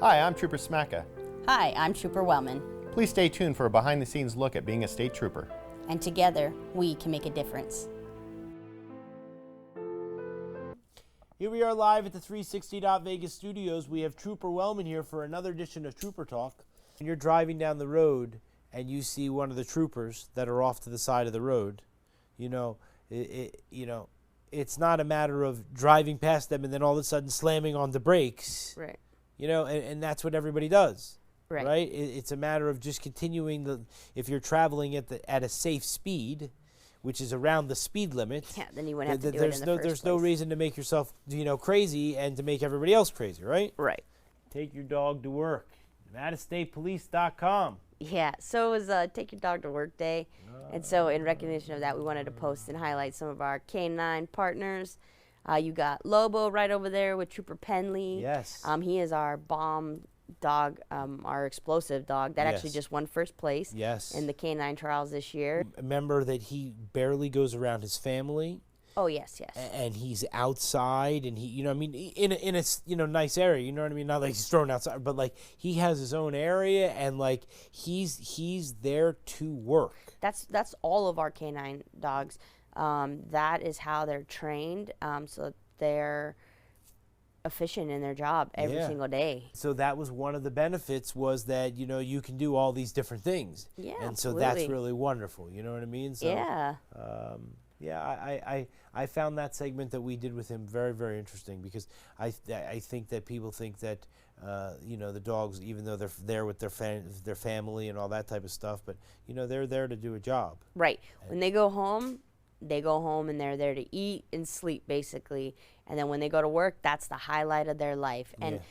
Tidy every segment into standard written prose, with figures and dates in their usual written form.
Hi, I'm Trooper Smacka. Hi, I'm Trooper Wellman, Please stay tuned for a behind-the-scenes look at being a state trooper. and together we can make a difference. Here we are live at the 360 Vegas studios. We have Trooper Wellman here for another edition of Trooper Talk. When you're driving down the road and you see one of the troopers that are off to the side of the road, it's not a matter of driving past them and then all of a sudden slamming on the brakes. Right. And that's what everybody does. Right. It's a matter of just continuing if you're traveling at a safe speed, which is around the speed limit. Yeah, then you wouldn't have to do it in the first There's no place. reason to make yourself, crazy and to make everybody else crazy, right? Right. Take your dog to work. NevadaStatePolice.com. Yeah, so it was Take Your Dog to Work Day. And so in recognition of that, we wanted to post and highlight some of our K9 partners. You got Lobo right over there with Trooper Penley. Yes. He is our bomb dog, our explosive dog that actually Yes. just won first place Yes. in the K9 trials this year. Remember that he barely goes around his family. Oh, yes, yes. And he's outside, and he, in a nice area, not like he's thrown outside, but like he has his own area, and like he's there to work. That's all of our canine dogs. That is how they're trained, so they're efficient in their job every Yeah. single day. So that was one of the benefits, was that you can do all these different things. Yeah, and so absolutely. that's really wonderful. You know what I mean? So, Yeah. I found that segment that we did with him very, very interesting, because I think that people think that the dogs, even though they're there with their family and all that type of stuff, but they're there to do a job. Right. When they go home and they're there to eat and sleep, basically. And then when they go to work, that's the highlight of their life. And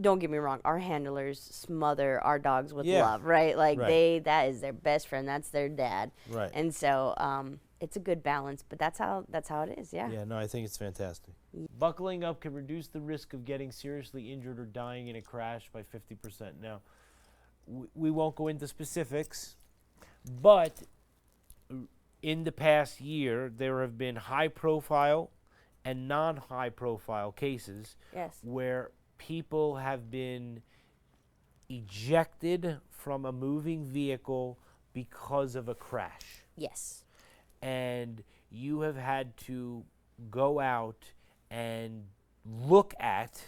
don't get me wrong, our handlers smother our dogs with Yeah. love, right? Like Right. that is their best friend. That's their dad. Right. And so it's a good balance, but that's how it is. Yeah. Yeah, no, I think it's fantastic. Buckling up can reduce the risk of getting seriously injured or dying in a crash by 50%. Now, we won't go into specifics, but in the past year, there have been high-profile and non-high-profile cases Yes. where people have been ejected from a moving vehicle because of a crash. Yes. And you have had to go out and look at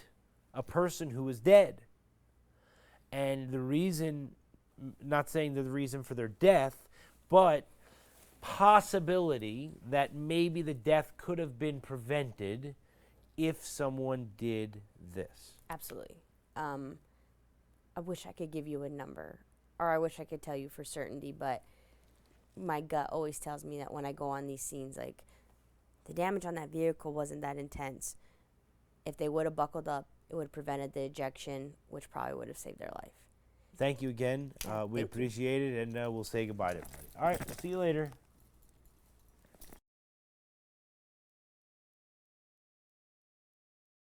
a person who is dead. And the reason, not saying the reason for their death, but possibility that maybe the death could have been prevented if someone did this. Absolutely. I wish I could give you a number, or I wish I could tell you for certainty, but my gut always tells me that when I go on these scenes, like, the damage on that vehicle wasn't that intense. If they would have buckled up, it would have prevented the ejection, which probably would have saved their life. Thank you again. We thank you. appreciate it, and we'll say goodbye to everybody. All right, see you later.